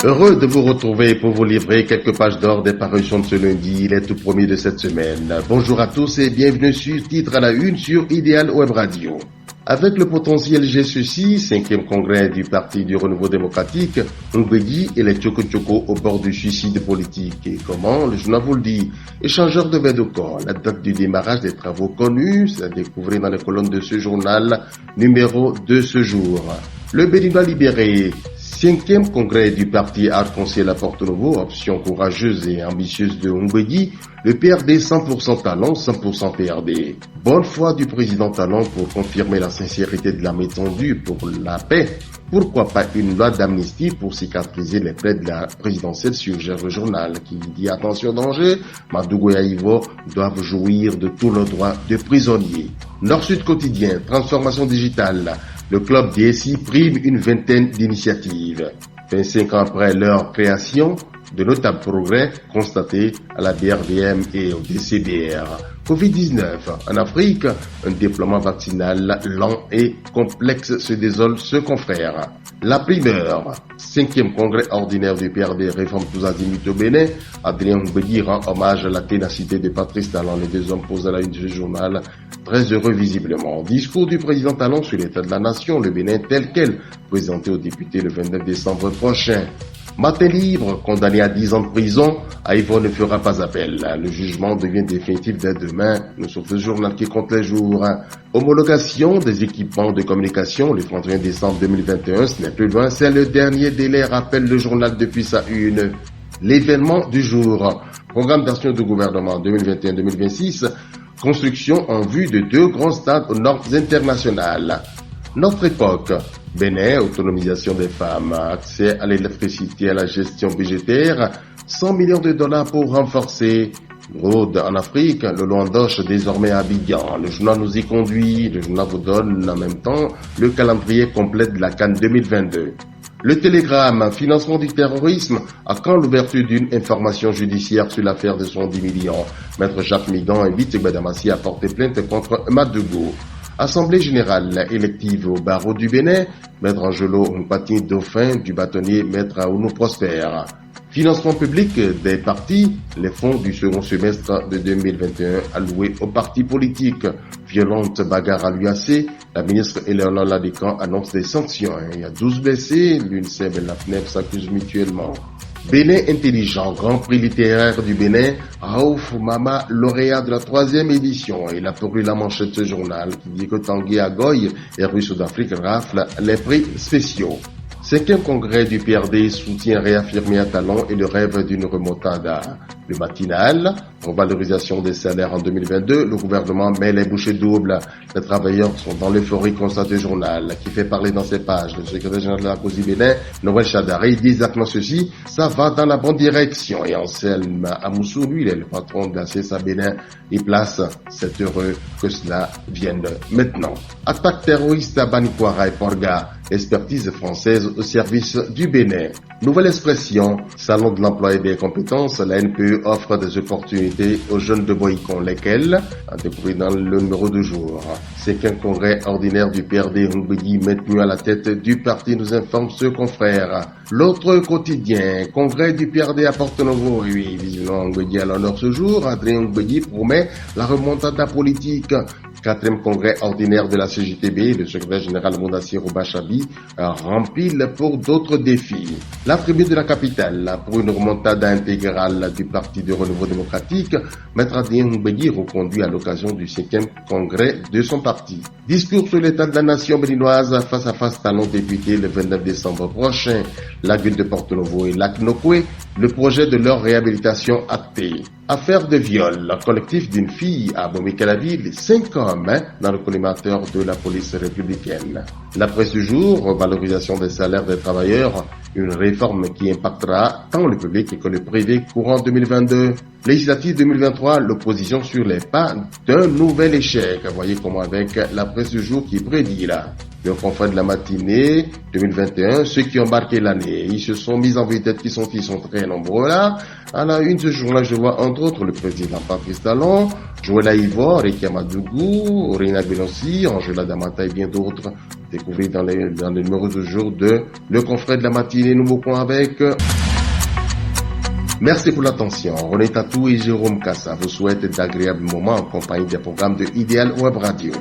Heureux de vous retrouver pour vous livrer quelques pages d'or des parutions de ce lundi, les tout premiers de cette semaine. Bonjour à tous et bienvenue sur Titre à la Une sur Idéal Web Radio. Avec le potentiel G6, 5e congrès du Parti du Renouveau démocratique, Ngwedi et les Tchoko-Tchoko au bord du suicide politique. Et comment? Le journal vous le dit. Échangeur de Védocor, la date du démarrage des travaux connus, c'est à découvrir dans les colonnes de ce journal, numéro de ce jour. Le Béninois libéré, 5e congrès du parti Arc-en-Ciel à Porto-Novo, option courageuse et ambitieuse de Ngwedi, le PRD 100% talent, 100% PRD. Bonne foi du président Talon pour confirmer la sincérité de l'âme étendue pour la paix. Pourquoi pas une loi d'amnistie pour cicatriser les plaies de la présidentielle, suggère le journal qui dit attention danger, Madougou et Aïvo doivent jouir de tous leurs droits de prisonniers. Nord-Sud quotidien, transformation digitale. Le club DSI prime une vingtaine d'initiatives. 25 ans après leur création, de notables progrès constatés à la BRDM et au DCBR. Covid-19 en Afrique, un déploiement vaccinal lent et complexe se désole ce confrère. La primeur, 5e congrès ordinaire du PRD réforme tous azimuts au Bénin. Adrien Ngwedi rend hommage à la ténacité de Patrice Talon. Les deux hommes posent à la une du journal, très heureux visiblement. Discours du président Talon sur l'état de la nation, le Bénin tel quel, présenté aux députés le 29 décembre prochain. Matin libre, condamné à 10 ans de prison, Aïvo ne fera pas appel. Le jugement devient définitif dès demain. Nous sommes le journal qui compte les jours. Homologation des équipements de communication le 31 décembre 2021, ce n'est plus loin, c'est le dernier délai, rappelle le journal depuis sa une. L'événement du jour, programme d'action du gouvernement 2021-2026, construction en vue de 2 grands stades aux normes internationales. Notre époque, Bénin, autonomisation des femmes, accès à l'électricité, à la gestion budgétaire, 100 millions de dollars pour renforcer. Road en Afrique, le Luandoche désormais à Abidjan. Le journal nous y conduit, le journal vous donne en même temps le calendrier complet de la CAN 2022. Le Télégramme, financement du terrorisme, à quand l'ouverture d'une information judiciaire sur l'affaire de 110 millions. Maître Jacques Migan invite Badamassi à porter plainte contre Madougou. Assemblée générale élective au barreau du Bénin, Maître Angelo Mpati Dauphin du bâtonnier Maître Aounou Prosper. Financement public des partis, les fonds du second semestre de 2021 alloués aux partis politiques. Violente bagarre à l'UAC, la ministre Eleonore Ladécan annonce des sanctions. Il y a 12 blessés, l'UNICEF et la FNEP s'accusent mutuellement. Bénin intelligent, Grand Prix littéraire du Bénin, Raouf Mama, lauréat de la 3e édition. Il a paru la manchette de ce journal qui dit que Tanguy Agoy et Russe d'Afrique raflent les prix spéciaux. 5e congrès du PRD soutient réaffirmé à Talon et le rêve d'une remontada. Le matinal, revalorisation des salaires en 2022, le gouvernement met les bouchées doubles. Les travailleurs sont dans l'euphorie, constate le journal, qui fait parler dans ses pages. Le secrétaire général de la COSI Bénin, Noël Chadari, dit exactement ceci, ça va dans la bonne direction. Et Anselme Amoussou, lui, il est le patron de la CSA Bénin, il place, c'est heureux que cela vienne maintenant. Attaque terroriste à Banikwara et Porga, expertise française au service du Bénin. Nouvelle expression, salon de l'emploi et des compétences, la NPE offre des opportunités aux jeunes de Boycon, lesquels, à découvrir dans le numéro du jour. C'est qu'un congrès ordinaire du PRD Ngwedi maintenu à la tête du parti, nous informe ce confrère. L'autre quotidien, congrès du PRD à Porto-Novo, oui, visiblement Ngwedi à l'honneur ce jour, Adrien Ngwedi promet la remontada politique. 4e congrès ordinaire de la CJTB, le secrétaire général Mounassi Roubachabi rempile pour d'autres défis. La tribune de la capitale, pour une remontada intégrale du Parti du Renouveau démocratique, Maître Adrien Ngwedi reconduit à l'occasion du 5e congrès de son parti. Discours sur l'état de la nation béninoise face à face Talon député le 29 décembre prochain. Lagune de Porto-Novo et Lac Nokwe, le projet de leur réhabilitation acté. Affaire de viol, collectif d'une fille à Bomé-Calaville, 5 hommes dans le collimateur de la police républicaine. La presse du jour, valorisation des salaires des travailleurs, une réforme qui impactera tant le public que le privé courant 2022. Législative 2023, l'opposition sur les pas d'un nouvel échec. Voyez comment avec la presse du jour qui prédit là. Le confrère de la matinée 2021, ceux qui ont marqué l'année, ils se sont mis en vedette, ils sont très nombreux là. À la une de ce jour-là, je vois entre autres le président Patrice Talon, Joël Aïvo, Rekia Madougou, Rina Benossi, Angela Damata et bien d'autres. Découvrez dans le numéro du jour de Le Confrère de la matinée, nouveau point avec... Merci pour l'attention. René Tatou et Jérôme Kassa vous souhaitent d'agréables moments en compagnie des programmes de Idéal Web Radio.